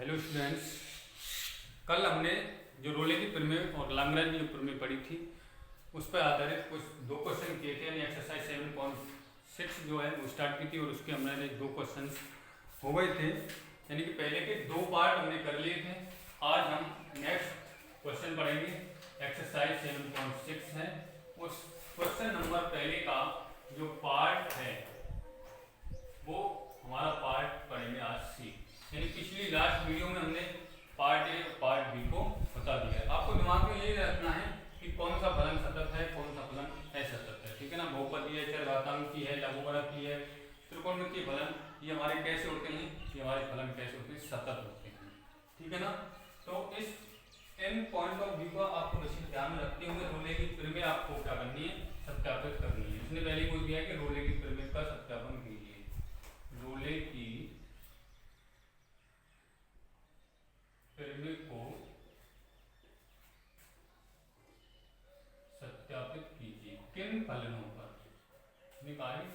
Hello students, कल हमने जो रोले की प्रमेय और लाग्रांज की जो प्रमेय पढ़ी थी उस पर आधारित कुछ दो क्वेश्चन किए थे। यानी एक्सरसाइज 7.6 जो है वो स्टार्ट की थी और उसके हमने दो क्वेश्चन हो गए थे। यानी कि पहले के दो पार्ट हमने कर लिए थे। आज हम नेक्स्ट क्वेश्चन पढ़ेंगे। एक्सरसाइज 7.6 है। उस क्वेश्चन नंबर पहले का जो पार्ट है वो हमारा पार्ट पढ़ेंगे आज सी। यानी पिछली लास्ट वीडियो में हमने पार्ट ए और पार्ट बी को बता दिया है। आपको दिमाग में ये रखना है कि कौन सा फलन सतत है, कौन सा फलन असतत है। ठीक है ना। बहुपदी है, चरघातांकी है, लघुगणक है, त्रिकोणमितीय फलन, ये हमारे कैसे होते हैं, ये हमारे फलन कैसे होते हैं, सतत होते हैं। ठीक है ना। तो इस इन पॉइंट ऑफ व्यू का आपको निश्चित ध्यान में रखते हुए रोले की प्रमेय आपको क्या करनी है, सत्यापित करनी है। इसने पहले बोल दिया है कि रोले की प्रमेय का सत्यापन कीजिए। रोले की प्रमेय को सत्यापित कीजिए। किन फलनों पर निकाली,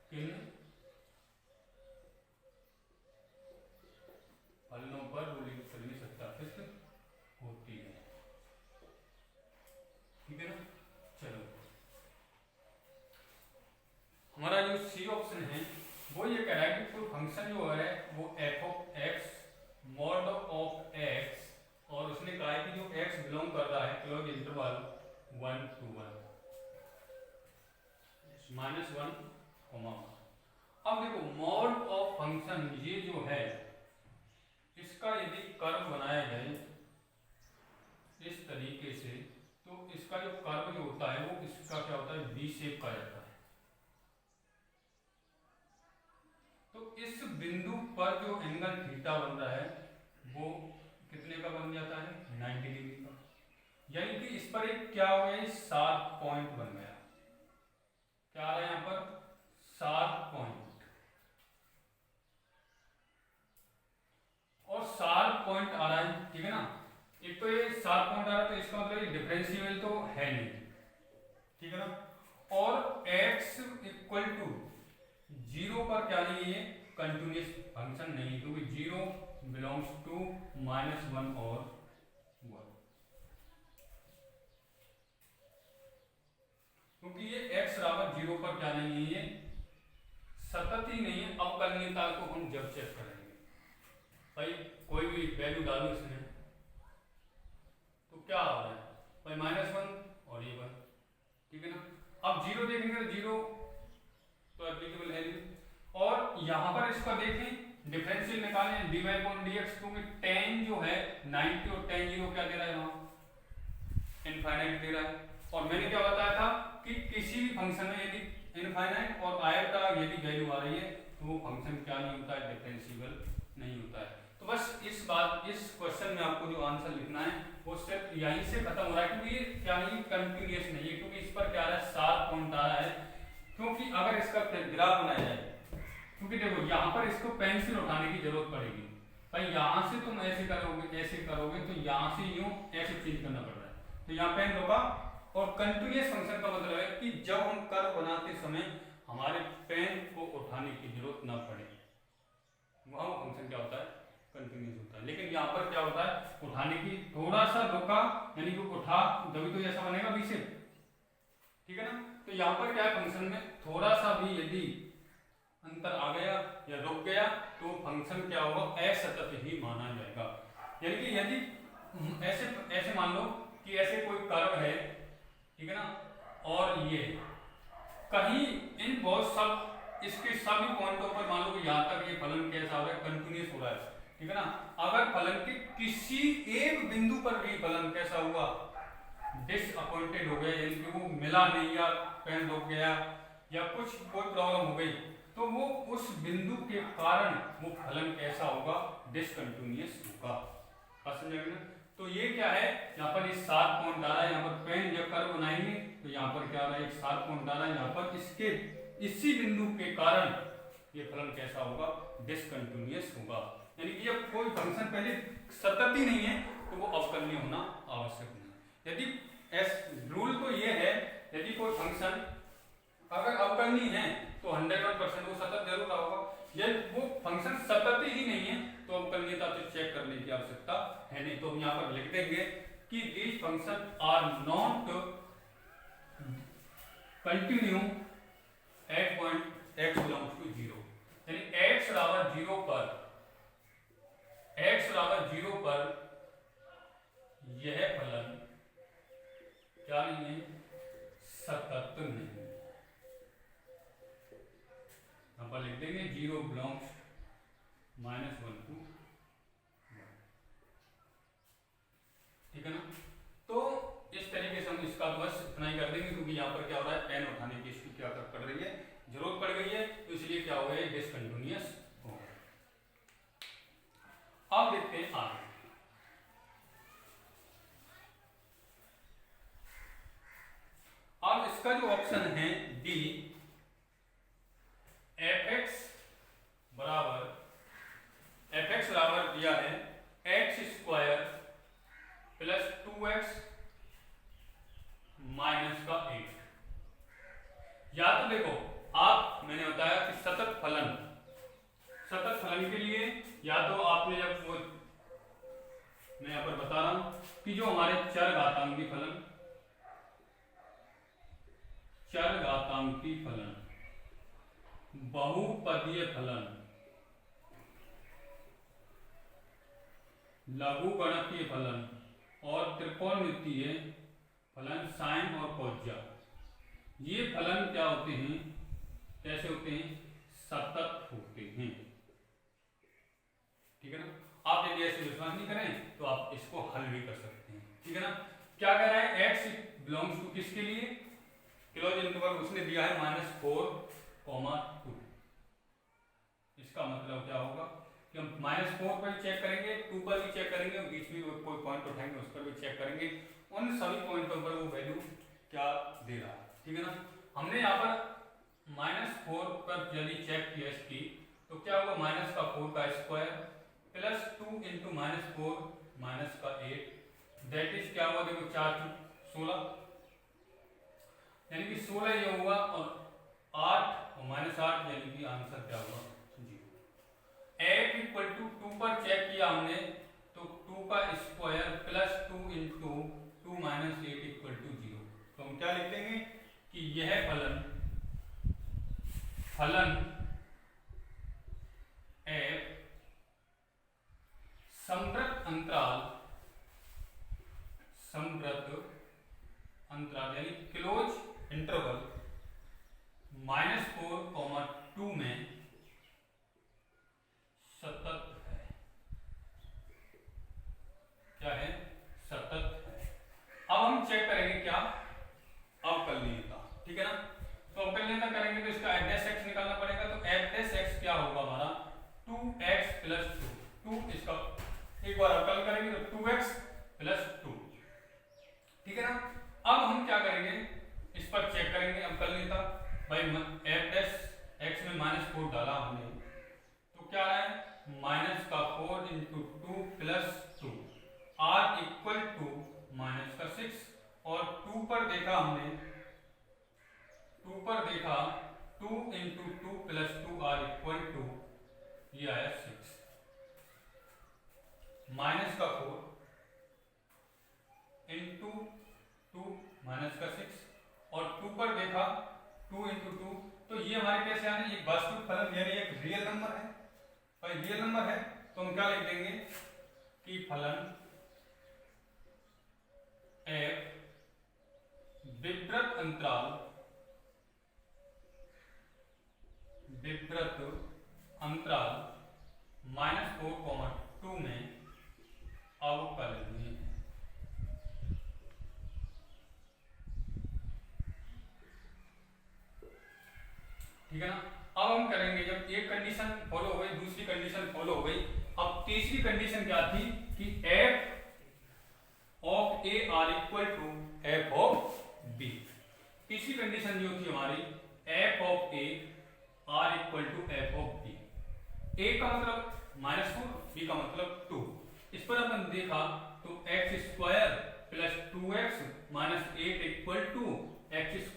किन फलनों पर रोले की प्रमेय सत्यापित होती है। ठीक है ना। चलो, हमारा जो सी ऑप्शन है वो ये कह रहा है कि कोई फंक्शन जो है वो F of x mod of x, और उसने कहा है कि जो एक्स बिलोंग कर रहा है क्लोज इंटरवल 1 to 1 -1, अब देखो मॉड ऑफ फंक्शन ये जो है इसका यदि कर्व बनाया जाए इस तरीके से तो इसका जो कर्व जो होता है वो इसका क्या होता है, वी शेप का जाता है। तो इस बिंदु पर जो एंगल थीटा बन रहा है वो कितने का बन जाता है, 90 डिग्री का। यानी कि इस पर एक क्या हो गया, शार्प पॉइंट बन गया। क्या आ रहा है यहाँ पर, शार्प पॉइंट। और शार्प पॉइंट आ रहा है, ठीक है ना। एक तो ये शार्प पॉइंट आ रहा है तो इसका मतलब डिफरेंशिएबल तो है नहीं, ठीक है ना। और x इक्वल टू 0 पर क्या नहीं है, कंटिन्यूअस फंक्शन नहीं, क्योंकि 0 बिलोंग्स टू -1 और 1, क्योंकि ये x बराबर 0 पर क्या नहीं है, सतत ही नहीं है। अवकलनीयता को हम जब चेक करेंगे, भाई कोई भी वैल्यू डालो इसमें तो क्या आ रहा है भाई, -1 और ये 1, ठीक है ना। अब 0 देखेंगे तो 0 तो एप्लीकेबल है नहीं। और यहां पर इसका देखें, डिफरेंशियल निकालें dy/dx, क्योंकि tan जो है 90 और tan 0 क्या दे रहा है, वहां इनफाइनाइट दे रहा है। और मैंने क्या बताया था कि किसी भी फंक्शन में यदि इनफाइनाइट और आयर का यदि वैल्यू आ रही है तो वो फंक्शन क्या नहीं होता है, डिफरेंशिएबल नहीं होता है। तो बस इस क्वेश्चन में आपको जो आंसर लिखना है वो सिर्फ यहीं से खत्म हो रहा है, क्योंकि ये क्या नहीं, कंटिन्यूअस नहीं है, क्योंकि इस पर क्या आ रहा है, शार्प पॉइंट आ रहा है। क्योंकि अगर इसका ग्राफ बनाया जाए, क्योंकि देखो यहाँ पर इसको पेंसिल उठाने की जरूरत पड़ेगी। भाई यहाँ से तुम ऐसे करोगे तो यहाँ से यूं ऐसे चेंज करना पड़ रहा है, तो यहाँ पेन होगा। और कंटिन्यूअस फंक्शन का मतलब है कि जब हम कर्व बनाते समय हमारे पेन को उठाने की जरूरत ना पड़े, वहां फंक्शन क्या होता है, कंटिन्यूअस होता है। लेकिन यहाँ पर क्या होता है, उठाने की थोड़ा सा रुका, यानी कि उठा तभी तो ऐसा बनेगा बी शेप, ठीक है ना। तो यहाँ पर क्या है, फंक्शन में थोड़ा सा भी यदि अंतर आ गया या रुक गया तो फंक्शन क्या होगा, असतत ही माना जाएगा। यानी कि यदि ऐसे मान लो कि ऐसे कोई कर्व है, ठीक है ना, और ये कहीं इन बहुत सब इसके सभी पॉइंटों पर मान लो कि यहाँ तक ये फलन कैसा हो रहा है, कंटिन्यूअस हो रहा है, ठीक है ना। अगर फलन के किसी एक बिंदु पर भी फलन कैसा हुआ, डिसअपॉइंटेड हो गया, यानी कि वो मिला नहीं या पेन रुक गया या कुछ कोई प्रॉब्लम हो गई, तो वो उस बिंदु के कारण वो फलन कैसा होगा, डिसकंटिन्यूअस होगा। समझेंगे ना। तो ये क्या है, यहाँ पर इस शार्प पॉइंट आ रहा है, यहाँ पर पेन जब कर्व बनाएंगे तो यहाँ पर क्या आ रहा है, एक शार्प पॉइंट आ रहा है, यहाँ पर इसके इसी बिंदु के कारण ये फलन कैसा होगा, डिसकंटिन्यूअस होगा। यानी कि जब कोई फंक्शन पहले सतत ही नहीं है तो वो अवकलनीय होना आवश्यक नहीं। यदि रूल तो ये है, यदि कोई फंक्शन अगर अवकलनीय है तो 101% वो सतत जरूर होगा। यदि वो फंक्शन सतत ही नहीं है तो अवकलनीयता तो चेक करने की आवश्यकता है नहीं। तो हम यहाँ पर लिख देंगे कि these function are not continue at point x belongs to 0, यानी x बराबर 0 पर यह फलन क्या नहीं है, सतत नहीं। यहाँ पर लिख देंगे 0 बिलोंग्स -1 to 1, ठीक है ना। तो इस तरीके से हम इसका बस इतना ही कर देंगे, क्योंकि यहाँ पर क्या हो रहा है, पेन उठाने की इसकी क्या पड़ रही है, जरूरत पड़ गई है, तो इसलिए क्या हो गया, डिसकंटिन्यूअस हो गया। अब देखते हैं आगे। अब इसका जो ऑप्शन है डी, fx बराबर दिया है x² प्लस 2x माइनस का 8। या तो देखो आप, मैंने बताया कि सतत फलन के लिए या तो आपने जब वो, मैं यहां पर बता रहा हूं कि जो हमारे चरघातांकी फलन, बहुपदीय फलन, लघुगणकीय फलन और त्रिकोणमितीय फलन साइन और कोज्या, ये फलन क्या होते हैं, कैसे होते हैं, सतत होते हैं, ठीक है ना। आप यदि ऐसे विश्वास नहीं करें तो आप इसको हल भी कर सकते हैं, ठीक है ना। क्या कह रहा है, x बिलोंग्स टू किसके लिए, क्लोज इंटरवल उसने दिया है -4, 2। इसका मतलब क्या होगा कि हम -4 पर भी चेक करेंगे, 2 पर भी चेक करेंगे, और बीच में कोई पॉइंट उठाएंगे उस पर भी चेक करेंगे, उन सभी पॉइंटों पर वो वैल्यू क्या दे रहा है, ठीक है ना। हमने यहाँ पर -4 पर यदि चेक किया इसकी, तो क्या होगा, -4 का स्क्वायर प्लस 2 इंटू -4 माइनस का 8, दैट इज क्या हुआ, देखो 4 16, यानी कि 16 ये हुआ, और 8 और -8 यानी कि आंसर क्या हुआ, 0। x इक्वल टू 2 पर चेक किया हमने, तो 2 का square plus 2 into 2 minus 8 equal to 0। तो हम क्या लिख देंगे कि यह फलन f समवृत्त अंतराल यानी क्लोज इंटरवल -4, 2 में सतत है। क्या है, सतत है। अब हम चेक करेंगे क्या, अवकलनीयता, ठीक है ना। तो अवकलनीयता करेंगे तो इसका f' निकालना पड़ेगा, तो f' क्या होगा हमारा, 2x प्लस 2, इसका एक बार अवकलन करेंगे तो 2x प्लस 2, ठीक है ना। अब हम क्या करेंगे, इस पर चेक करेंगे अवकलनीयता, भाई f' में -4 डाला हमने, तो क्या आ रहा है, -4 into 2 plus 2, r equal to -6, और 2 पर देखा हमने, 2 into 2 plus 2 r equal to, ये आया 6, -4 इंटू 2 -6, और 2 पर देखा 2 इंटू 2, तो ये हमारे कैसे आने, एक वास्तविक फलन यानी एक रियल नंबर है, भाई रियल नंबर है, तो हम क्या लिख देंगे कि फलन f विवृत अंतराल -4, 2 में अवकलनीय है, ठीक है ना। अब हम करेंगे, जब एक कंडीशन फॉलो हो गई, दूसरी कंडीशन फॉलो हो गई, अब तीसरी कंडीशन क्या थी कि f of a are equal to f of b। तीसरी कंडीशन जो थी हमारी, f of a are equal to f of b। a का मतलब -4, b का मतलब 2। इस पर अपन देखा तो x² plus 2x minus 8 equal to x²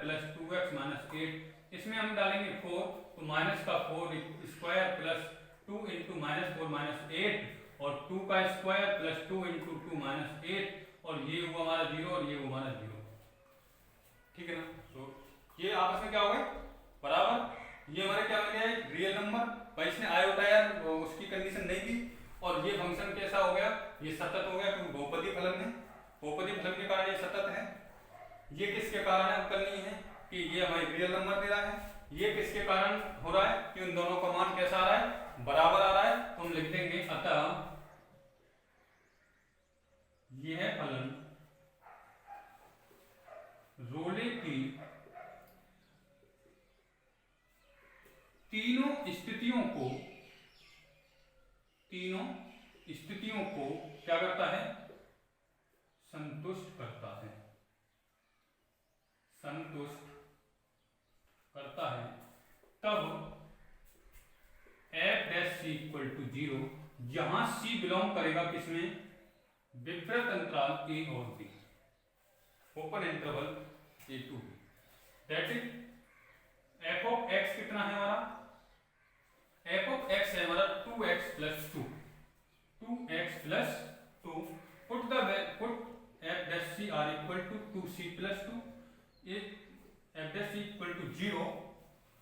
plus 2x minus 8, इसमें हम डालेंगे 4, तो -4 square plus 2 into minus 4 minus 8 और 2 का स्क्वायर प्लस 2 इंटू 2 माइनस 8 और ये हुआ हमारा 0 और ये हुआ हमारा 0। ठीक है ना। तो ये आपस में क्या हो गए बराबर। ये हमारे क्या बन गया है रियल नंबर। भाई इसने आया उठाया तो उसकी कंडीशन नहीं थी। और ये फंक्शन कैसा हो गया, ये सतत हो गया क्योंकि बहुपदी फलन है, बहुपदी फलन के कारण ये सतत है। ये किसके कारण है अवकलनीय है कि ये हमारे रियल नंबर दे रहा है। ये किसके कारण हो रहा है कि उन दोनों का मान कैसा आ रहा है बराबर आ रहा है। तो हम लिख देंगे अतः यह फलन रोले की तीनों स्थितियों को क्या करता है संतुष्ट करता है, संतुष्ट करता है। तब f' इक्वल टू 0 जहां c बिलोंग करेगा किसमें विपरीत अंतराल a और b, open interval a to b। That is f of x कितना है हमारा, f ऑफ x है हमारा 2x plus 2, 2x plus 2। Put f' r equal to 2c plus 2, ये f' इक्वल टू 0।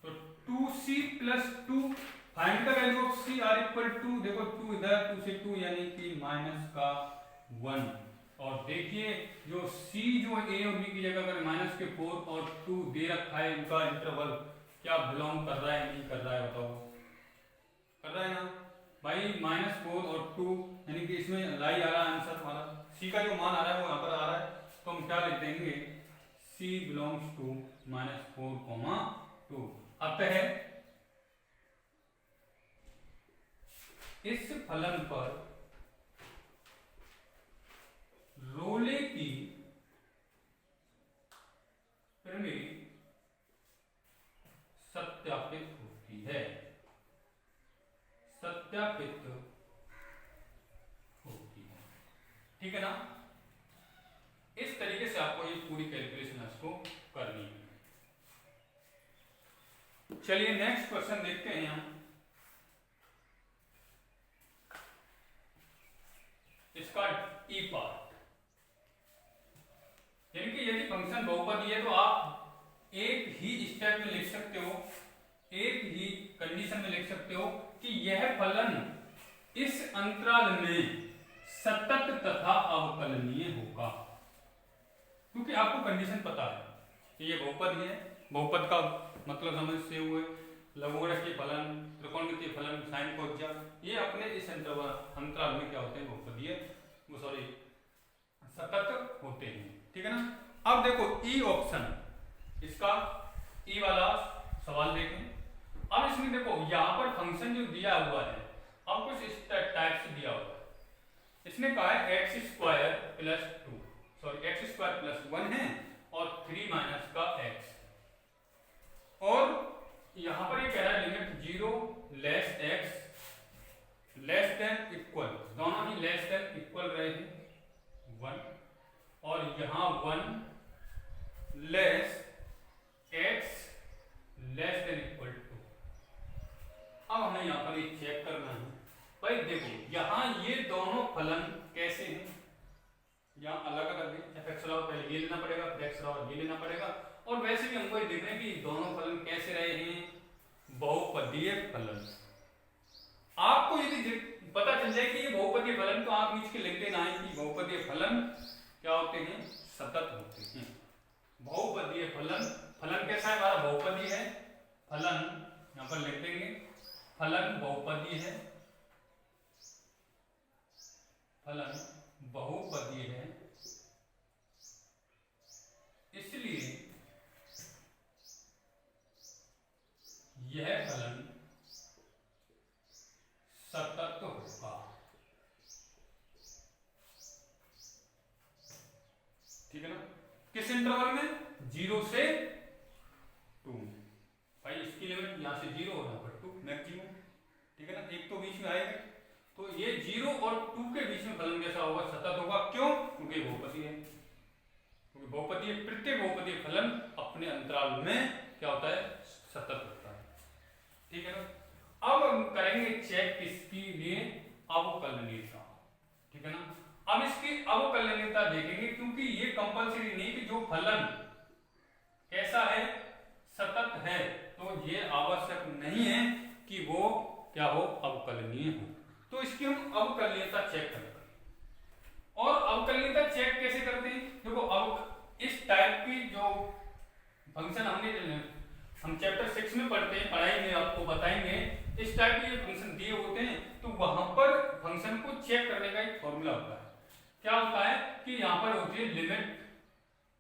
तो 2c plus 2 find the value of c r equal to, देखो 2 इधर 2 से 2 यानी कि माइनस का 1। और देखिए जो c जो a और b की जगह अगर माइनस के 4 और 2 दे रखा है, इनका इंटरवल क्या बिलोंग कर रहा है नहीं कर रहा है बताओ, कर रहा है ना भाई। माइनस 4 और 2 यानी कि इसमें लाई आ रहा है आंसर हमारा, c का जो मान आ रहा है वो यहाँ पर आ रहा है। तो हम क्या लिख देंगे c बिलोंग्स टू -4, 2। अतः इस फलन पर रोले की प्रमेय सत्यापित होती है, सत्यापित होती है। ठीक है ना। इस तरीके से आपको ये पूरी कैलकुलेशन इसको करनी है। चलिए नेक्स्ट क्वेश्चन देखते हैं हम। इसका ई पार्ट, यानी कि यदि फंक्शन बहुपदी है तो आप एक ही स्टेप में लिख सकते हो, एक ही कंडीशन में लिख सकते हो कि यह फलन इस अंतराल में सतत तथा अवकलनीय होगा। क्योंकि आपको कंडीशन पता है कि ये बहुपद है, बहुपद का मतलब समझते हुए लघुगणकीय फलन, त्रिकोणमितीय फलन, साइन कोज्या, ये अपने इस अंतराल में क्या होते हैं बहुपदीय, वो सॉरी सतत होते हैं। ठीक है ना। अब देखो ई ऑप्शन, इसका ई वाला सवाल देखें। अब इसमें देखो यहाँ पर फंक्शन जो दिया हुआ है अब कुछ इस टाइप से दिया हुआ है। इसने कहा है x² plus 2, sorry x² plus 1 है और 3 माइनस का x। और यहां पर ये कह रहा है limit 0 less x less than equal, दोनों ही लेस देन इक्वल रहे हैं 1, और यहां 1 less x less than equal 2। अब हमें यहां पर एक चेक करना है भाई। देखो यहां ये दोनों फलन कैसे हैं, यहां अलग अलग है। fx पहले ये लेना पड़ेगा, फिर x ये लेना पड़ेगा। और वैसे भी हमको ये देख रहे हैं कि दोनों फलन कैसे रहे हैं बहुपदीय फलन। आपको यदि पता चल जाए कि ये बहुपदीय फलन तो आप नीचे लिख देना है कि बहुपदीय फलन क्या होते हैं सतत होते हैं। बहुपदीय फलन, फलन कैसा है हमारा बहुपदीय है, फलन यहां पर लिख देंगे फलन बहुपदीय है, फलन बहुपदीय है, इसलिए यह फलन सतत होगा। ठीक है ना। किस इंटरवल में 0 से 2, भाई इसकी लिमिट यहां से 0 होना पर 2 मैक्सिमम। ठीक है ना, एक तो बीच में आएगा। तो ये 0 और 2 के बीच में फलन कैसा होगा सतत होगा। क्यों, क्योंकि बहुपदी है, क्योंकि बहुपदी प्रत्येक बहुपदी फलन अपने अंतराल में क्या होता है सतत होता है। ठीक है ना। अब हम करेंगे चेक अवकलनीयता, ठीक है ना। अब इसकी अवकलनीयता देखेंगे, क्योंकि ये कंपलसरी नहीं कि जो फलन कैसा है, सतत है, तो ये आवश्यक नहीं है कि वो क्या हो, अवकलनीय हो। तो इसकी हम अवकलनीयता चेक करते हैं। और अवकलनीयता चेक कैसे करते हैं, देखो अब इस टाइप की जो फंक्शन हम चैप्टर 6 में पढ़ाएंगे, आपको बताएंगे इस टाइप के फंक्शन दिए होते हैं, तो वहां पर फंक्शन को चेक करने का एक फॉर्मूला होता है। क्या होता है कि यहां पर होती है लिमिट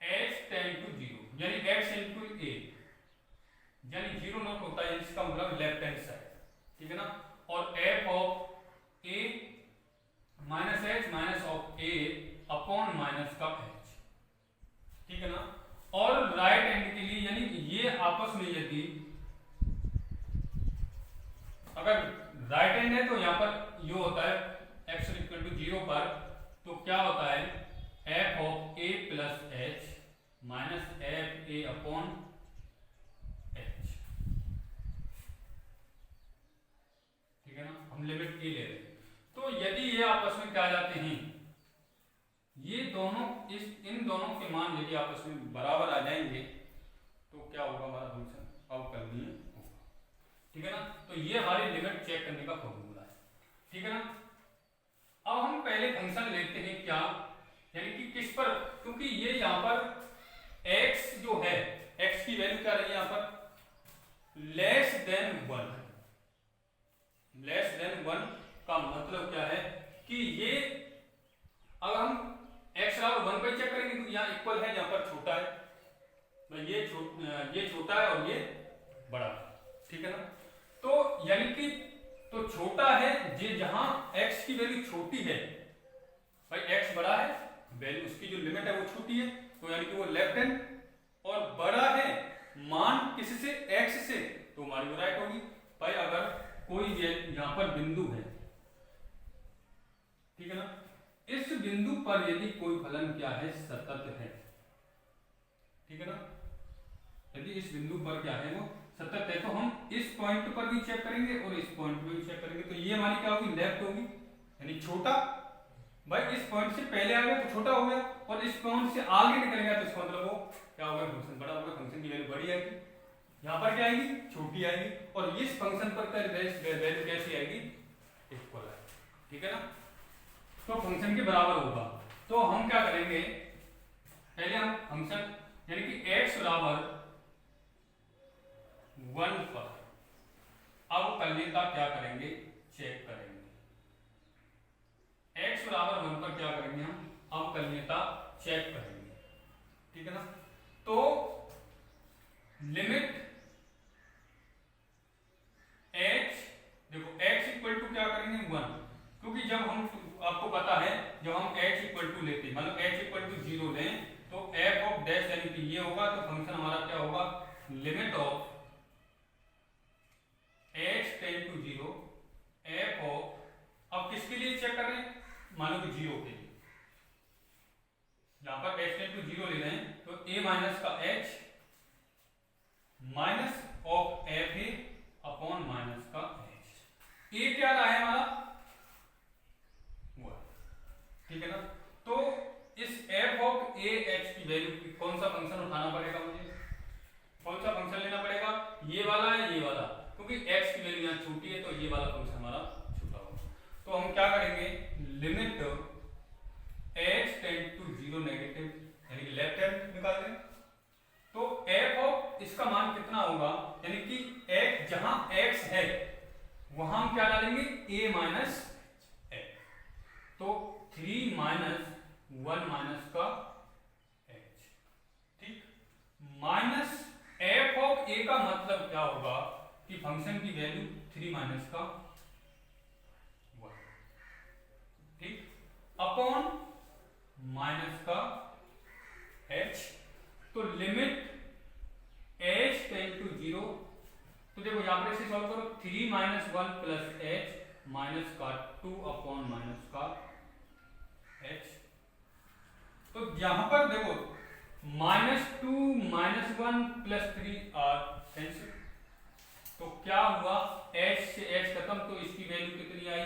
h टेंड टू 0, यानी x इंटू a, यानी 0 नॉट होता है, इसका मतलब लेफ्ट हैंड साइड, ठीक है ना। और f of a minus h minus of a upon minus का h, ठीक है ना। और राइट हैंड के लिए, यानी ये आपस में यदि अगर राइट हैंड है तो यहां पर ये होता है x इक्वल टू 0 पर, तो क्या होता है f of a plus h minus f a upon h, ठीक है ना। हम लिमिट a ले रहे हैं, तो यदि ये आपस में क्या आ जाते हैं, ये दोनों इन दोनों के मान यदि आपस में बराबर आ जाएंगे, तो क्या होगा, हमारा फंक्शन अवकलनीय होगा, ठीक है ना। तो ये हमारी लिमिट चेक करने का फॉर्मूला है, ठीक है ना। अब हम पहले फंक्शन लेते हैं क्या, यानी कि किस पर, क्योंकि ये यहां पर x जो है, x की वैल्यू क्या रही है यहां पर, लेस देन 1। लेस देन 1 का मतलब क्या है कि ये अगर हम x बराबर 1 पर चेक करेंगे तो यहाँ इक्वल है, यहाँ पर छोटा है, ये छोटा है और ये बड़ा है, ठीक है ना। तो यानी कि तो छोटा है जे जहां x की वैल्यू छोटी है, भाई x बड़ा है, वैल्यू उसकी जो लिमिट है वो छोटी है, तो यानी कि वो लेफ्ट हैंड, और बड़ा है मान किससे, x से, तो हमारी वो राइट होगी। भाई अगर कोई यहां पर बिंदु है, ठीक है ना, इस बिंदु पर यदि कोई फलन क्या है, सतत है, ठीक है ना, यदि इस बिंदु पर क्या है वो सतत है, तो हम इस पॉइंट पर भी चेक करेंगे और इस पॉइंट पर भी चेक करेंगे, तो ये हमारी क्या होगी, लेफ्ट होगी, यानी छोटा। भाई इस पॉइंट से पहले आ गया तो छोटा हो गया, और इस पॉइंट से आगे निकलेगा तो इसका मतलब वो क्या होगा, फंक्शन बड़ा होगा, फंक्शन की वैल्यू बड़ी आएगी, यहाँ पर क्या आएगी, छोटी आएगी, और इस फंक्शन पर वैल्यू कैसी आएगी, इक्वल आएगी, ठीक है ना। तो फंक्शन के बराबर होगा। तो हम क्या करेंगे, पहले हम फंक्शन यानी कि x बराबर 1 पर अवकलनीयता क्या करेंगे, चेक करेंगे। x बराबर 1 पर क्या करेंगे, हम अवकलनीयता चेक करेंगे, ठीक है ना। तो लिमिट h, देखो x इक्वल टू क्या करेंगे 1, क्योंकि जब हम, आपको पता है जब हम h इक्वल टू लेते हैं, मतलब h इक्वल टू 0 लें, तो f ऑफ डैश यानी कि ये होगा, तो फंक्शन हमारा क्या होगा, limit of h tend to 0 f of, अब किसके लिए चेक कर रहे हैं, मान लो कि 0 के लिए, यहां पर h टेंड टू 0 ले रहे हैं, तो a माइनस का h minus of f a upon minus का h, a क्या रहा है हमारा, ठीक है ना। तो इस f ऑफ a h की वैल्यू, कौन सा फंक्शन उठाना पड़ेगा मुझे, कौन सा फंक्शन लेना पड़ेगा, ये वाला है, ये वाला, क्योंकि x की वैल्यू यहाँ छोटी है, तो ये वाला फंक्शन हमारा छोटा होगा। तो हम क्या करेंगे, limit h tend to 0 negative, यानी कि लेफ्ट हैंड निकाल दें, तो f ऑफ इसका मान कितना होगा, यानी कि x जहां x है वहां हम क्या डालेंगे, a माइनस x, तो 3 माइनस 1 माइनस का h, ठीक, माइनस f ऑफ a का मतलब क्या होगा कि फंक्शन की वैल्यू 3 माइनस का 1, ठीक, अपॉन माइनस का h, तो लिमिट h टेंड टू 0, तो देखो यहां पर इसे सॉल्व करो, 3 माइनस 1 प्लस h माइनस का 2 अपॉन माइनस का h, तो यहां पर देखो -2 -1 प्लस 3 आर कैंसिल, तो क्या हुआ, h से h खत्म, तो इसकी वैल्यू कितनी आई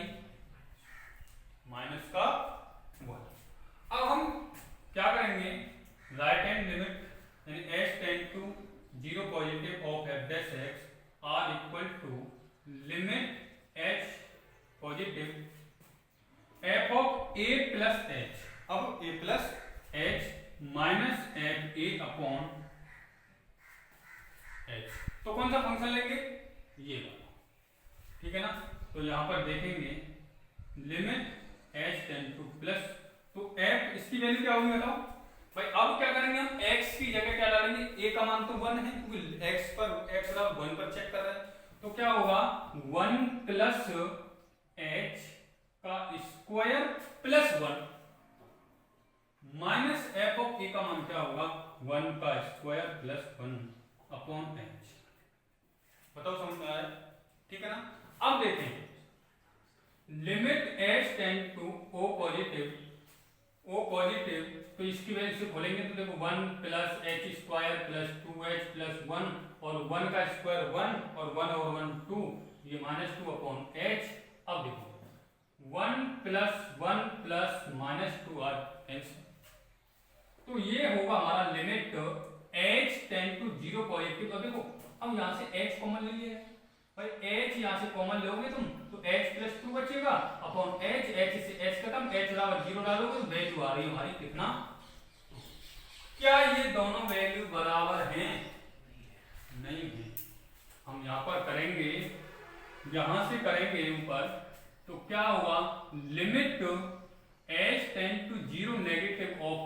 ठीक है ना। तो यहाँ पर देखेंगे limit h tend two plus, तो f इसकी वैल्यू क्या होगी बताओ भाई। अब क्या करेंगे हम x की जगह क्या डालेंगे, a का मान तो 1 है क्योंकि x पर x बराबर 1 पर चेक कर रहे हैं, तो क्या होगा 1 प्लस h का square plus 1 minus f of a का मान क्या होगा 1 का स्क्वायर प्लस 1 अपॉन h। बताओ समझ में आया, ठीक है ना। अब देखें limit h tend to o positive, तो इसकी वजह से खोलेंगे तो देखो 1 plus h square plus 2h plus 1 और 1 का स्क्वायर 1 और 1 और 1 2, ये माइनस 2 अपॉन h। अब देखो 1 प्लस माइनस 2 आर h, तो ये होगा हमारा limit h tend to 0 positive. तो देखो अब यहाँ से h कॉमन ले लिया भाई, h यहाँ से कॉमन लोगे तुम तो h प्लस 2 बचेगा अपॉन h, h से h खत्म, h बराबर 0 डालोगे तो वैल्यू आ रही है हमारी कितना, क्या ये दोनों वैल्यू बराबर हैं, नहीं है। हम यहाँ पर करेंगे, यहां से करेंगे ऊपर, तो क्या होगा limit h tend to 0 negative of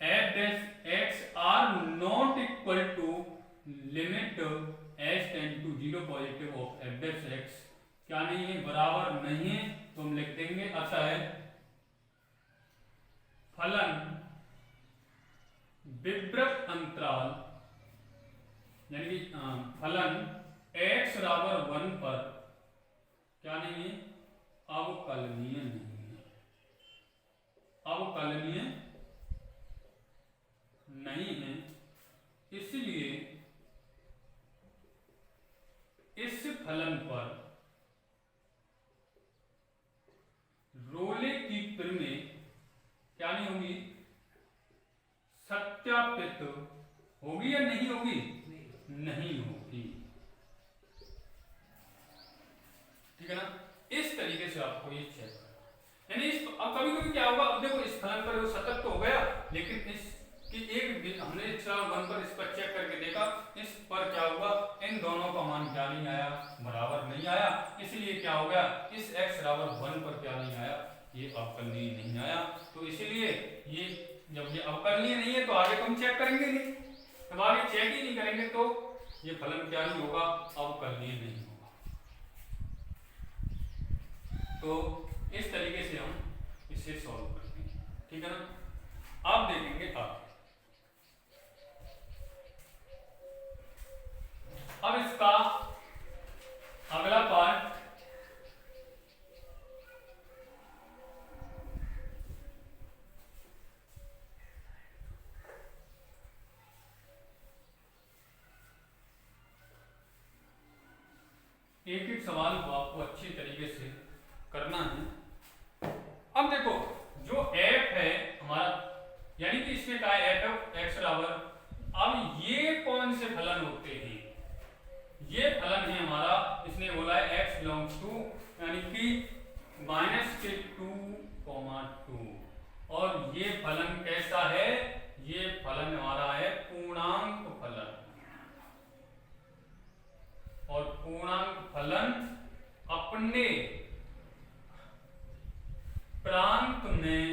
f dash x are not equal to limit h tend to 0 positive of f dash x क्या नहीं है, बराबर नहीं है। तो हम लिख देंगे अतः फलन विवृत अंतराल यानी कि फलन x बराबर 1 पर क्या नहीं है, अवकलनीय नहीं है, अवकलनीय नहीं है। इसलिए इस फलन पर रोले की प्रमेय क्या नहीं होगी, सत्यापित होगी या नहीं होगी, नहीं होगी, ठीक है ना। इस तरीके से आपको ये चेक करना, यानी इस अब कभी कभी क्या होगा, अब देखो इस फलन पर वो सतत तो हो गया, लेकिन इस कि एक हमने 1 पर इस पर चेक करके देखा, इस पर क्या हुआ, इन दोनों का मान क्या नहीं आया, बराबर नहीं आया। इसलिए क्या हो गया, इस x बराबर 1 पर क्या नहीं आया, ये अवकलनीय नहीं आया। तो इसलिए ये जब ये अवकलनीय नहीं है तो आगे तो हम चेक करेंगे नहीं, जब आगे चेक ही नहीं करेंगे तो ये फलन क्या नहीं होगा, अवकलनीय नहीं होगा। तो इस तरीके से हम इसे सॉल्व करते हैं, ठीक है ना। अब देखेंगे अब इसका अगला पार्ट एक एक सवाल को आपको अच्छी तरीके से करना है। अब देखो जो f है हमारा, यानी कि इसमें क्या है f x बराबर, अब ये कौन से फलन होते हैं, ये फलन है हमारा, इसने बोला है x बिलोंग्स टू यानी कि -2, और ये फलन कैसा है, ये फलन हमारा है पूर्णांक फलन, और पूर्णांक फलन अपने प्रांत में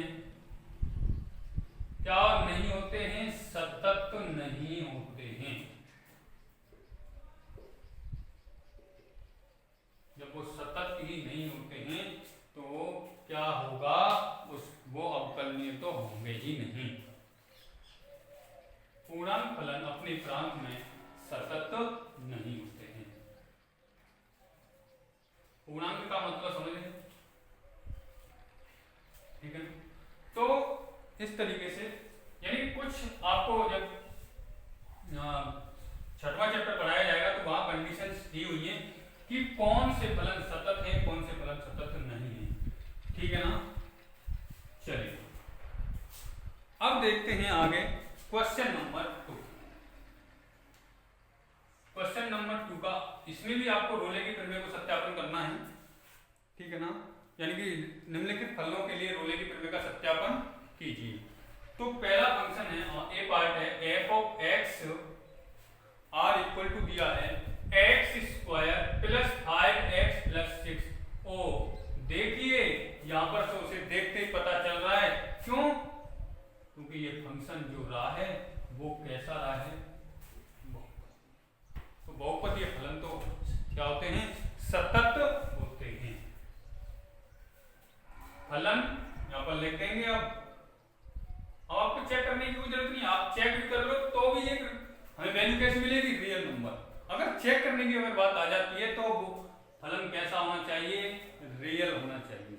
क्या नहीं होते हैं, सतत नहीं होते हैं। जब वो सतत ही नहीं होते हैं तो क्या होगा, वो अवकलनीय तो होंगे ही नहीं। पूर्णांक फलन अपने प्रांत में सतत नहीं होते हैं। पूर्णांक का मतलब समझ लें, ठीक है। तो इस तरीके से यानी कुछ आपको जब 6वां चैप्टर पढ़ाया जाएगा तो वहां कंडीशंस दी हुई है कि कौन से फलन सतत है, कौन से फलन सतत नहीं है, ठीक है ना। चलिए अब देखते हैं आगे क्वेश्चन नंबर 2। क्वेश्चन नंबर 2 का, इसमें भी आपको रोले की प्रमेय को सत्यापन करना है, ठीक है ना। यानी कि निम्नलिखित फलनों के लिए रोले की प्रमेय का सत्यापन कीजिए। तो पहला फंक्शन है, ए पार्ट है f of x r equal to दिया है x square plus 5x plus real होना चाहिए।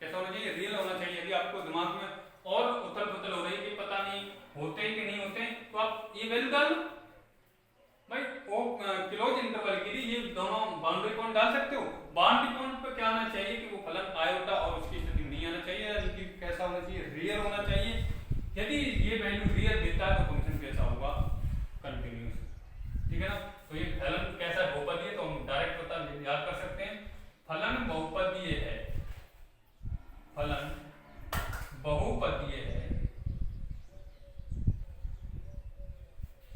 कैसा होना चाहिए? रियल होना चाहिए। यदि आपको दिमाग में और उथल पुथल हो रही है कि पता नहीं होते हैं कि नहीं होते हैं, तो आप ये वैल्यू डाल दो भाई। वो क्लोज इंटरवल के लिए ये दोनों बाउंड्री पॉइंट डाल सकते हो। बाउंड्री पॉइंट पर क्या आना चाहिए कि वो फलन आयोटा और उसकी स्थिति नहीं आना चाहिए, यानी कैसा होना चाहिए? रियल होना चाहिए। यदि ये वैल्यू रियल देता है तो फंक्शन कैसा होगा? कंटिन्यूअस। ठीक है ना? तो ये फलन कैसा बहुपदीय है तो हम डायरेक्ट पता याद कर सकते हैं। फलन बहुपदीय है, फलन बहुपदीय है,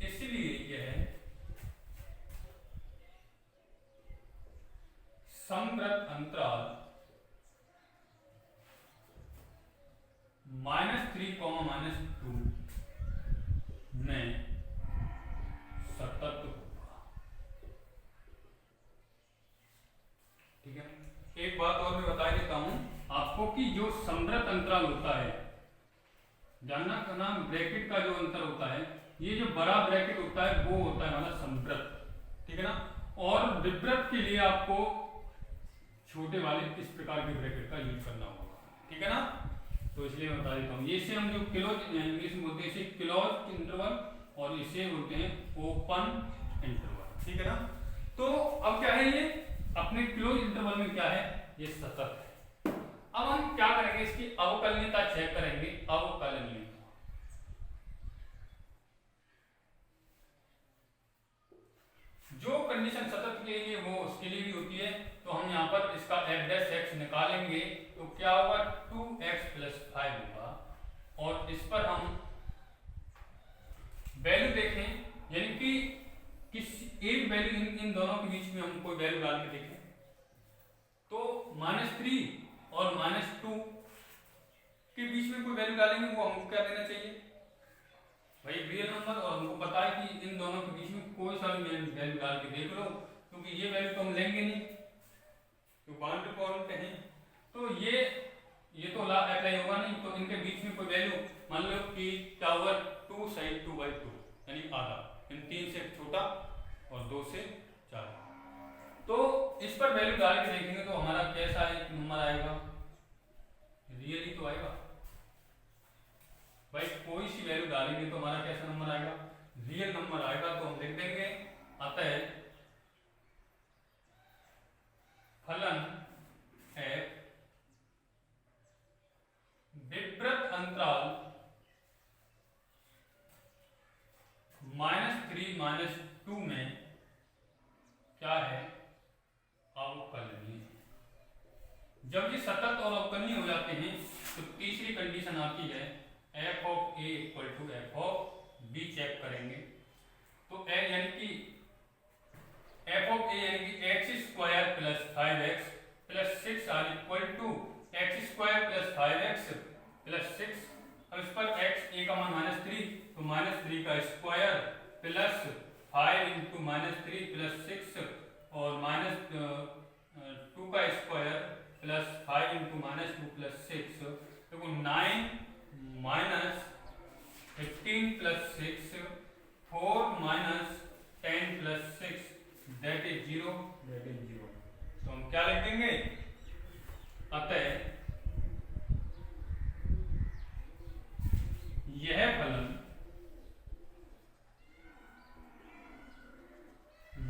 इसलिए यह समवृत्त अंतराल -3, -2 में सतत होगा। ठीक है। एक बात और मैं बता देता हूं आपको कि जो समवृत्त अंतराल होता है, जानना का नाम ब्रैकेट का जो अंतर होता है, ये जो बड़ा ब्रैकेट होता है वो होता है हमारा समवृत्त। ठीक है ना? और विवृत्त के लिए आपको छोटे वाले इस प्रकार के ब्रैकेट का यूज करना होगा। ठीक है ना? तो इसलिए बता देता हूँ, ये से हम जो क्लोज इंग्लिश में बोलते हैं इसे क्लोज इंटरवल और इसे बोलते हैं ओपन इंटरवल। ठीक है ना? तो अब क्या है, ये अपने क्लोज इंटरवल में क्या है? ये सतत है। अब हम क्या करेंगे? इसकी अवकलनीयता चेक करेंगे। अवकलनीयता जो कंडीशन सतत के लिए वो उसके लिए भी होती है, तो हम यहाँ पर इसका f' निकालेंगे तो क्या होगा? 2x + 5 होगा। और इस पर हम वैल्यू देखें, यानी कि किसी एक वैल्यू इन दोनों के बीच में हम कोई वैल्यू डाल के देखें तो -3 और -2 के बीच में कोई वैल्यू डालेंगे, वो हमको क्या देना चाहिए भाई? Real number. और हमको पता है कि इन दोनों के बीच में कोई सा भी वैल्यू डाल के देख लो, क्योंकि ये वैल्यू तो हम लेंगे नहीं, तो बाउंड्री पॉइंट है, तो ये तो ला अप्लाई होगा नहीं। तो इनके बीच में कोई वैल्यू मान लो कि टावर 2 साइड 2/2 यानी आधा, इन 3 से छोटा और 2 से 4। तो इस पर वैल्यू डाल के देखेंगे तो हमारा कैसा एक नंबर आएगा? रियल ही तो आएगा भाई। कोई सी वैल्यू डालेंगे तो हमारा कैसा नंबर आएगा? रियल नंबर आएगा। तो हम लिख देंगे अतः फलन f विवृत्त अंतराल -3 -2 में क्या है? अवकलनीय। जब ये सतत और अवकलनीय हो जाते हैं तो तीसरी कंडीशन आती है f(a) = f(b) चेक करेंगे। तो यानी कि f(a) यानी कि x² + 5x + 6 = x² + 5x + 6। अब इस पर x a का मान -3, तो -3 का स्क्वायर प्लस 5 × -3 + 6 और -2 का स्क्वायर प्लस 5 × -2 + 6, देखो 9 - 15 + 6 4 - 10 + 6 that is 0। तो हम क्या लिख देंगे? अतः यह फलन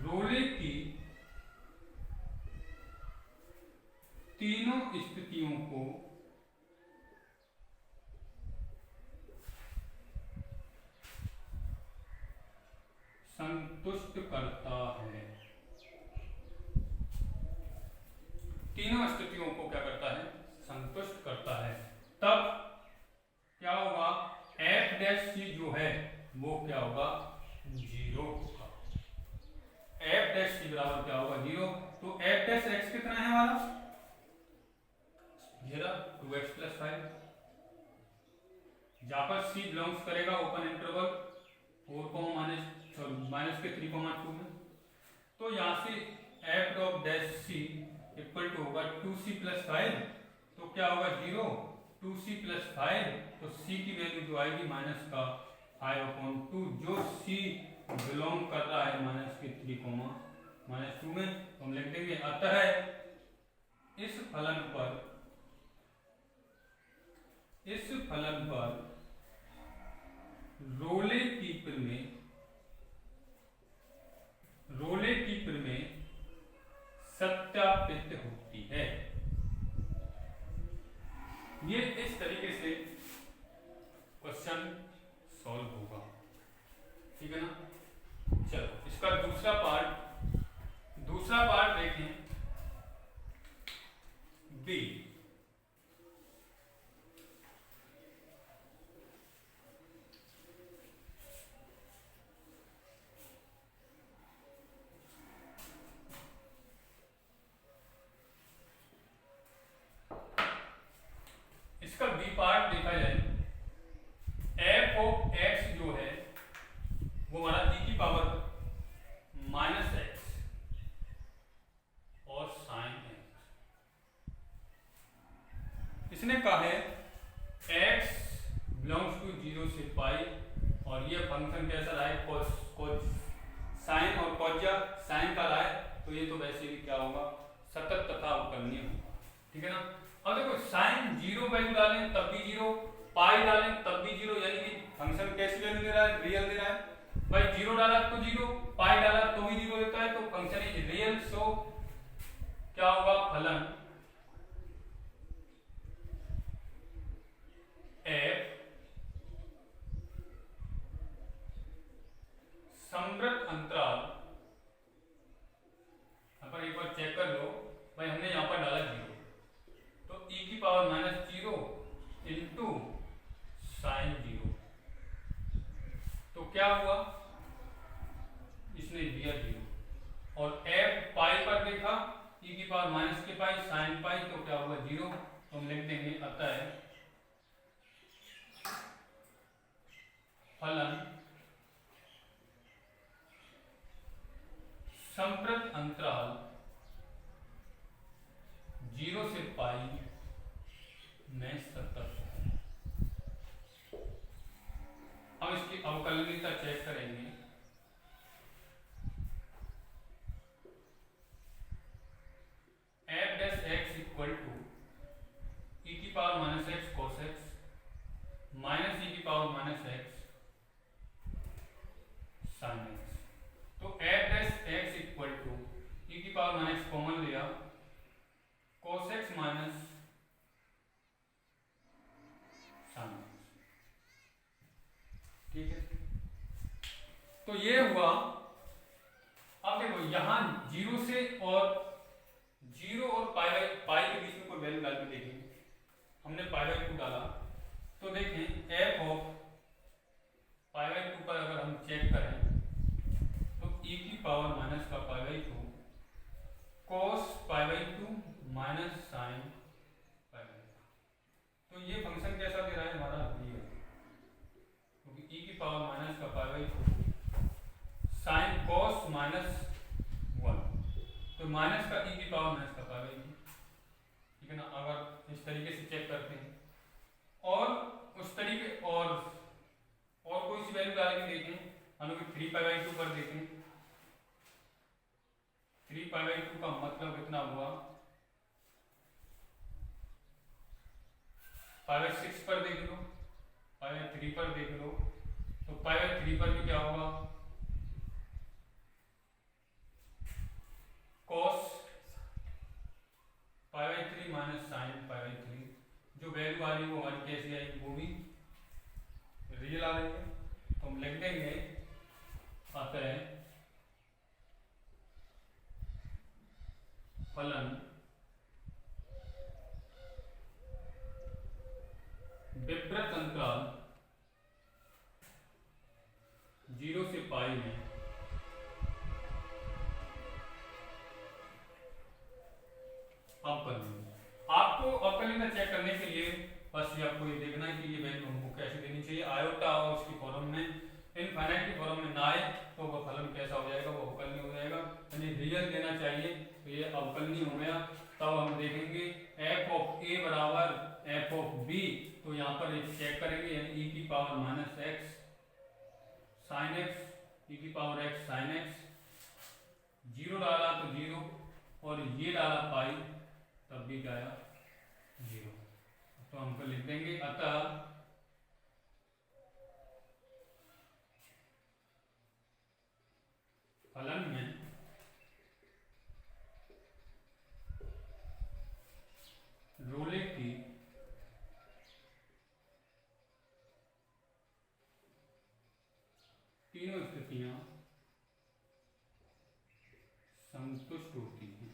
रोले की तीनों स्थितियों को संतुष्ट करता है। तीनों स्थितियों को क्या करता है? संतुष्ट करता है। तब क्या होगा? f' जो है वो क्या होगा? 0 होगा। f' बराबर क्या होगा? 0। तो f' कितना है हमारा? 2x + 5, जहां पर c बिलोंग्स करेगा ओपन इंटरवल 3,2 में। तो यहां से f' इक्वल टू होगा 2c + 5, तो क्या होगा? 0। 2c + 5, तो c की वैल्यू जो आएगी -5/2, जो c बिलोंग कर रहा है -3, -2 में। तो हम लिख देंगे अतः इस फलन पर रोले कीपर में सत्यापित होती है। ये इस तरीके से क्वेश्चन सॉल्व होगा, ठीक है ना। चलो इसका दूसरा पार्ट देखें, बी। इसका बी पार्ट देखा जाए, एफ ऑफ एक्स जो है वो हमारा e की पावर माइनस एक्स और साइन एक्स। इसने कहा है x बिलोंग्स टू 0 से पाई, और ये फंक्शन कैसा रहा है, कोस साइन और कोज्या साइन का रहा है, तो ये तो वैसे भी क्या होगा, सतत तथा अवकलनीय होगा, ठीक है ना। अब देखो साइन 0 वैल्यू डालें तब भी 0, पाई डालें तब भी 0, यानी कि फंक्शन कैसी वैल्यू दे रहा है, रियल दे रहा है। भाई 0 डाला तो 0, पाई डाला तो भी 0 देता है, तो फंक्शन इज रियल। सो क्या होगा, फलन f समवृत्त अंतराल, यहाँ पर एक बार चेक कर लो भाई, हमने यहाँ पर डाला 0, तो e की पावर माइनस 0 इंटू साइन 0, तो क्या हुआ, इसने दिया 0, और f पाई पर देखा e की पावर माइनस के पाई साइन पाई, तो क्या हुआ 0, तो हम लिख देंगे अतः फलन समवृत्त अंतराल 0 से पाई में सतत है। अब इसकी अवकलनीयता चेक करेंगे, f dash x equal to e की power minus x cos x minus e की power minus x sine x. तो f dash x equal to e की पावर माइनस कॉमन लिया, cos x minus sine x, ठीक है। तो ये हुआ। अब देखो यहां 0 और पाई के बीच में कोई वैल्यू डाल के देखें, हमने पाई बाई 2 डाला, तो देखें f ऑफ पाई बाई 2 पर अगर हम चेक करें तो e की पावर माइनस का pi by 2 cos pi by 2 minus sine pi by 2, तो ये फंक्शन कैसा दे रहा है हमारा रियल, क्योंकि e की पावर माइनस का pi by 2 sine cos minus 1, तो माइनस का e की पावर माइनस का पाई बाई 2, ठीक है ना। अगर इस तरीके से चेक करते हैं और उस तरीके और कोई सी वैल्यू डाल के देखें, मानो कि 3 पाई बाई 2 पर देखें, 3 पाई बाई 2 का मतलब कितना हुआ, पाई बाई 6 पर देख लो, पाई बाई 3 पर देख लो, तो पाई बाई 3 पर भी क्या होगा, cos pi by 3 minus sine pi by 3, जो वैल्यू आ रही है वो हमारी कैसी आएगी, वो भी रियल आ रही है, तो हम लिख देंगे अतः फलन विवृत अंतराल 0 से पाई में आपको अवकलनीयता चेक करने के लिए बस ये आपको ये देखना है कि ये वैल्यू हमको कैसे देनी चाहिए, आयोटा और उसकी फॉर्म में, इनफाइनाइट की फॉर्म में ना आए तो वो फलन कैसा हो जाएगा, वो अवकलनीय हो जाएगा, यानी रियल देना चाहिए, तो ये अवकलनीय हो गया। तब हम देखेंगे f ऑफ a बराबर f ऑफ b, तो यहाँ पर चेक करेंगे, यानी e की power minus x sine x, e की पावर x साइन एक्स, 0 डाला तो 0 और ये डाला पाई, तब भी क्या आया 0। तो हमको लिख देंगे अतः फलन में रोले की तीनों स्थितियां संतुष्ट होती हैं।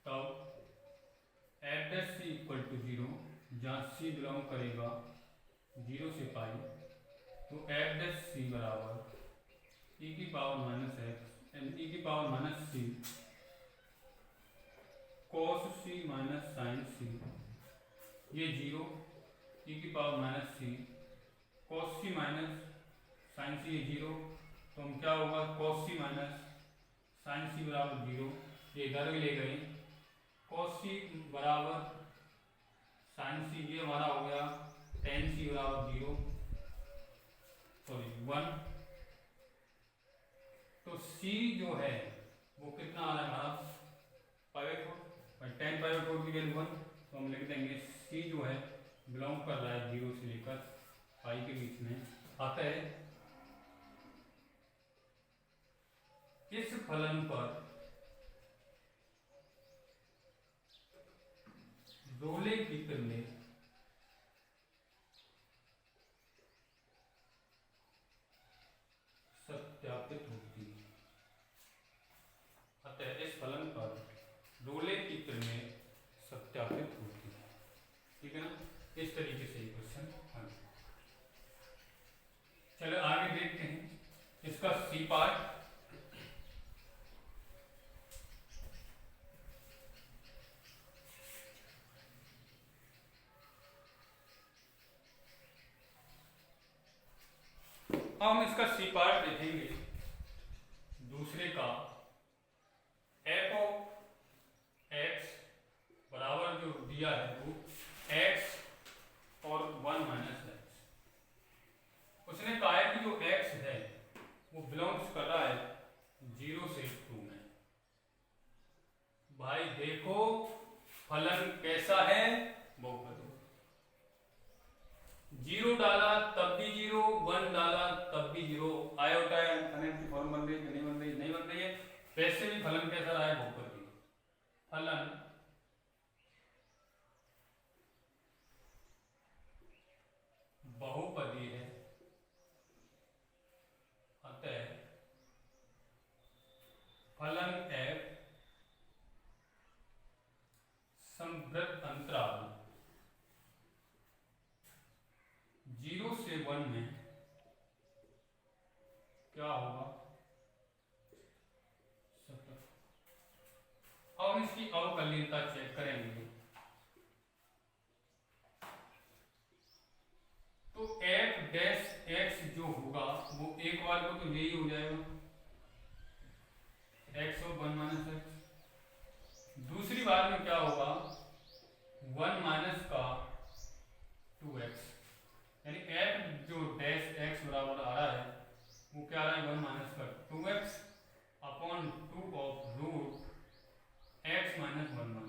तब f dash c equal to 0, जहाँ सी बिलोंग करेगा 0 से पाई, तो एफ डैश सी बराबर ई की पावर माइनस एक्स एंड ई की पावर माइनस सी कॉस सी माइनस साइन सी, ये 0, ई की पावर माइनस सी कॉस सी माइनस साइन सी, ये 0। तो हम क्या होगा कॉस सी माइनस साइन सी बराबर 0, ये इधर भी ले गए, कॉस सी बराबर साइन सी, ये हमारा हो गया टेन सी बराबर 0 सॉरी 1। तो सी जो है वो कितना आ रहा है हमारा pivot four, ten pivot four की वैल्यू 1। तो हम लिख देंगे सी जो है बिलोंग कर रहा है 0 से लेकर पाई के बीच में आता है। इस फलन पर रोले की किरणें सत्यापित होती है। अतः इस फलन पर रोले की किरणें सत्यापित होती है। ठीक है ना, इस तरीके से ये क्वेश्चन हल। चलो आगे देखते हैं इसका सी पार्ट। हम इसका सी पार्ट देखेंगे दूसरे का एफ ऑफ एक्स बराबर जो दिया है वो एक्स और 1 माइनस एक्स। उसने कहा है कि जो एक्स है वो बिलोंग्स कर रहा है 0 से 2 में। भाई देखो फलन कैसा है, बहुपद। 0 डाला तब भी 0, 1 डाला तब भी 0। आयोटा की फॉर्म बन रही है, नहीं बन रही, नहीं बन रही है। वैसे भी फलन कैसा रहा है बहुपदी। फलन बहुपदी है, अतः फलन f समवृत्त अंतराल 0 से 1 में क्या होगा सतत। अब इसकी अवकलनीयता चेक करेंगे। तो f डैश x जो होगा वो एक बार को तो यही हो जाएगा x और 1 माइनस एक्स। दूसरी बार में क्या होगा 1 माइनस का 2x, यानी f जो डैश x बराबर आ रहा है वो क्या आ रहा है 1 माइनस का 2x upon 2 of root x minus 1 minus.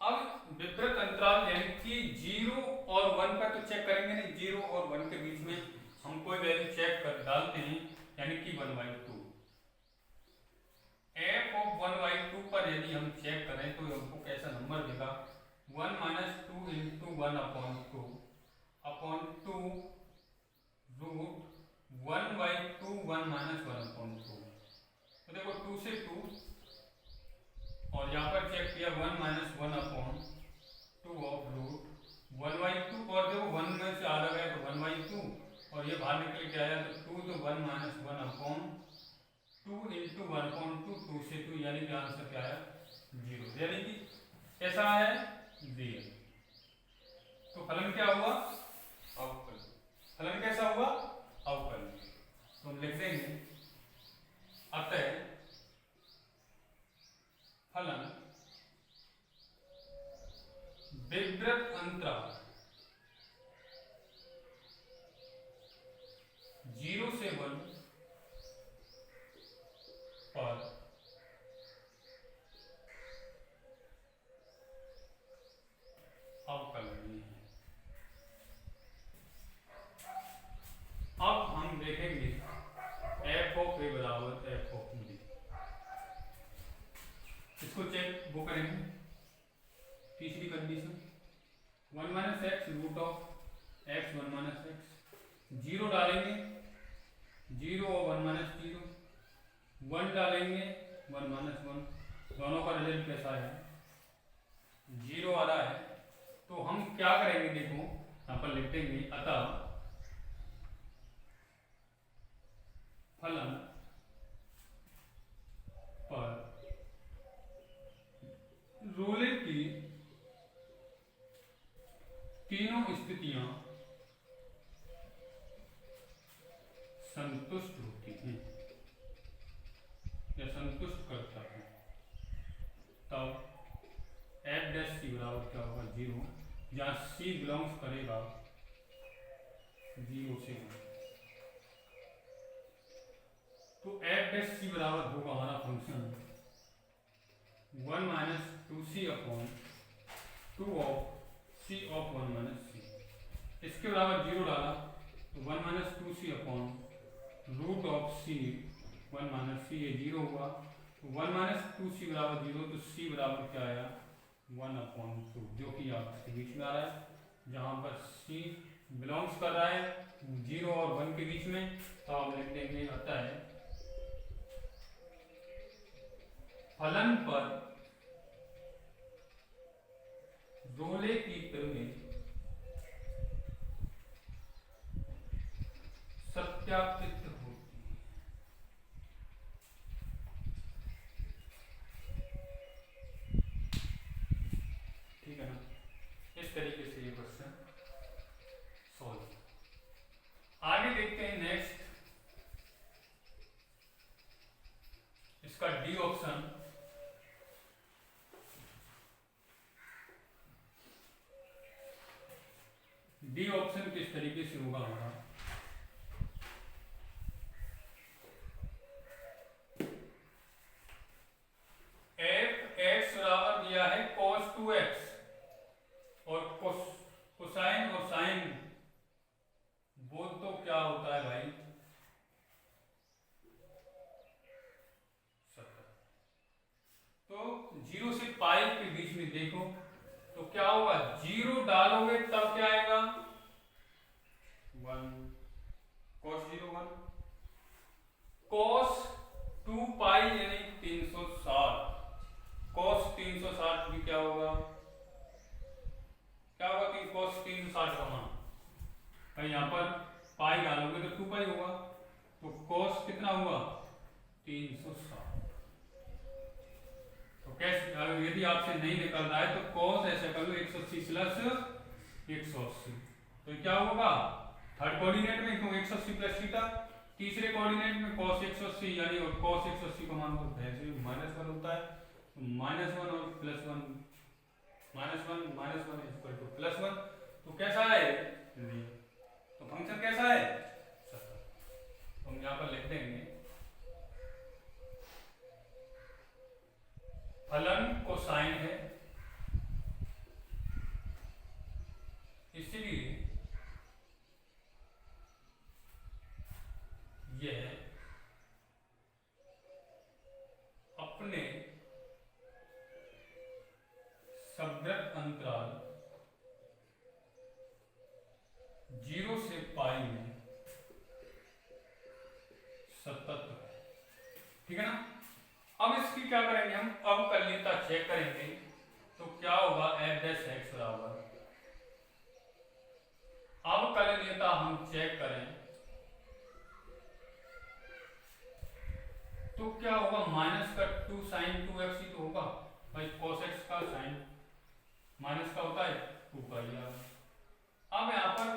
अब विपरीत अंतराल यानी कि 0 और 1 का तो चेक करेंगे नहीं, 0 और 1 के बीच में हम कोई वैल्यू चेक कर डालते हैं, यानी कि 1/2। f ऑफ 1/2 पर यदि हम चेक करें तो हमको कैसा नंबर देगा 1 minus 2 into 1 upon 2 upon 2 root 1/2 1 minus 1 upon 2। तो देखो 2 से 2 और यहाँ पर चेक किया 1 माइनस 1 अपॉन 2 ऑफ रूट 1/2 और देखो 1 में से आधा गया तो 1/2 और ये बाहर निकल के आया तो 2 तो 1 माइनस 1 अपॉन 2 इंटू 1 अपॉन 2 से 2 यानी कि आंसर क्या आया 0, यानी कि कैसा आया 0। तो फलन क्या हुआ अवकल। फलन कैसा हुआ अवकल। तो हम लिख देंगे अतः फलन विवृत अंतराल 0 से 1 ऑफ ए बराबर एफ ऑफ बी। इसको चेक वो करेंगे। तीसरी condition 1 minus x root of x 1 minus x, zero डालेंगे, जीरो और 1 माइनस जीरो, 1 डालेंगे 1 माइनस 1, दोनों का रिजल्ट कैसा है? जीरो आ रहा है। तो हम क्या करेंगे, देखो यहाँ पर लिख देंगे, अतः फलन पर रोले की तीनों स्थितियां संतुष्ट होती हैं या संतुष्ट करता है, तब एफ डैश सी बराबर क्या होगा? जीरो, जहां सी बिलोंग्स करेगा जीरो से। तो एफ डैश सी बराबर होगा हमारा function 1 minus 2c upon 2 of c of 1 minus c। इसके बराबर जीरो डाला तो 1 minus 2c upon root of c 1 minus c, ये जीरो हुआ। तो 1 माइनस 2c बराबर जीरो, तो c बराबर क्या आया? 1 अपॉन 2, जो कि आपके बीच में आ रहा है, जहां पर c बिलोंग्स कर रहा है जीरो और 1 के बीच में। तो आप लिख देंगे अतः फलन पर रोले की किरणें सत्यापित होती हैं। ठीक है ना? इस तरीके से ये क्वेश्चन सॉल्व। आगे देखते हैं नेक्स्ट, इसका डी ऑप्शन। डी ऑप्शन किस तरीके से होगा हमारा? एफ एक्स बराबर दिया है cos 2x, और कोसाइन और साइन वो तो क्या होता है भाई? 70। तो जीरो से पाई के बीच में देखो तो क्या होगा? जीरो डालोगे तब क्या आएगा? 1 cos 0 1 cos 2 पाई यानी 360, cos 360 भी क्या होगा? क्या होगा कि cos 360 का मान भाई यहाँ पर पाई डालोगे तो 2 पाई होगा, तो cos कितना हुआ? 360। तो कैसे, यदि आपसे नहीं निकल रहा है तो cos ऐसे कर लो 180 प्लस 180, तो क्या होगा? थर्ड कोऑर्डिनेट में 180 प्लस थीटा, तीसरे कोऑर्डिनेट में cos 180 यानी, और cos 180 का मान तो -1 होता है, -1 और +1, -1 इक्वल टू +1, तो कैसा है? तो फंक्शन कैसा है? 70। तो हम यहाँ पर लिख देंगे फलन कोसाइन है, इसलिए यह अपने सब्रत अंतराल 0 से पाई में सतत है। ठीक है ना? अब इसकी क्या करेंगे हम? अवकलनीयता चेक करेंगे, तो क्या होगा? एफ डैश एक्स बराबर, अवकलनीयता हम चेक करें तो क्या होगा? माइनस का 2 साइन 2x ही तो होगा भाई, cos x का साइन माइनस का होता है 2 पाई आर। अब यहाँ पर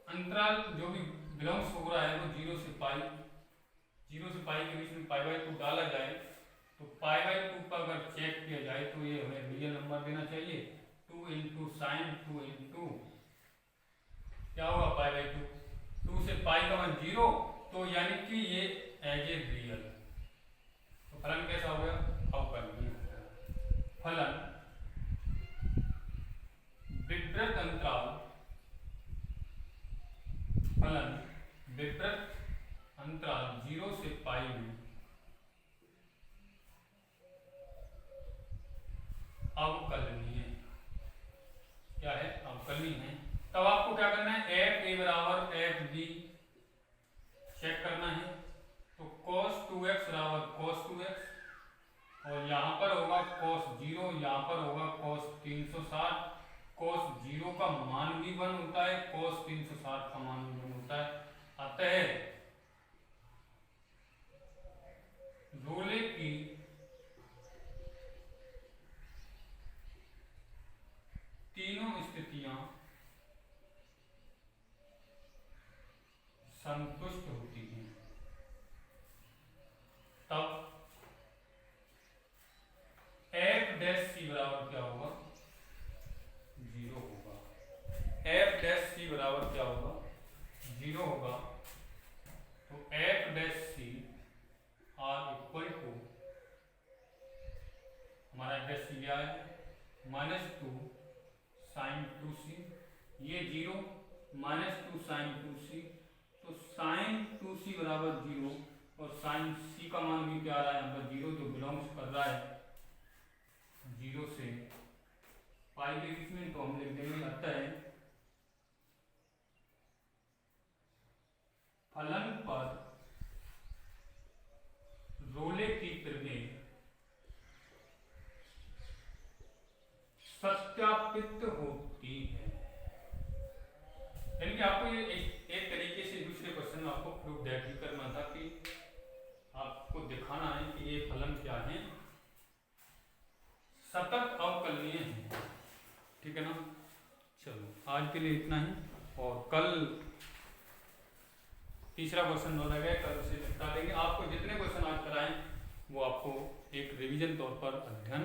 अंतराल जो भी बिलोंग्स हो रहा है वो 0 से पाई के बीच में π/2 डाला जाए, तो π/2 पर अगर चेक किया जाए तो ये हमें रियल नंबर देना चाहिए। 2 इंटू साइन 2 इंटू क्या होगा? π/2, 2 से पाई का मान 0, तो यानी कि ये एज ए रियल। तो फलन कैसा हो गया? अवकलनीय। फलन विवृत अंतराल, फलन विवृत अंतराल साथ 0 से पाई में अवकलनीय, क्या है, अवकलनीय है। तब आपको क्या करना है, एफ ए बराबर एफ बी चेक करना है। तो cos 2x बराबर cos 2x, और यहाँ पर होगा cos 0, यहाँ पर होगा cos 360। cos 0 का मान भी 1 होता है, cos 360 का मान भी 1 होता है। अतः रोले की तीनों स्थितियां संतुष्ट होती हैं। तब एफ डैश सी बराबर क्या होगा, 0 होगा। एफ डैश सी बराबर क्या होगा, 0 होगा। तो f dash c are equal to, हमारा एफ डैश सी क्या है, -2 sin 2c, ये 0 -2 sin 2c, तो sin 2c बराबर 0, और sin c का मान भी क्या आ रहा है यहाँ पर 0, जो बिलोंग्स कर रहा है 0 से पाई के बीच में। तो हम लिख देंगे अतः फलन पर रोले की किरणें सत्यापित होती है। यानी कि आपको ये एक तरीके से दूसरे क्वेश्चन में आपको प्रूफ दैट भी करना था कि आपको दिखाना है कि ये फलन क्या है, सतत अवकलनीय है। ठीक है ना। चलो आज के लिए इतना ही, और कल तीसरा क्वेश्चन हो रहेगा, कल उसे निपटा देंगे। आपको जितने क्वेश्चन आज कराएं वो आपको एक रिवीजन तौर पर अध्ययन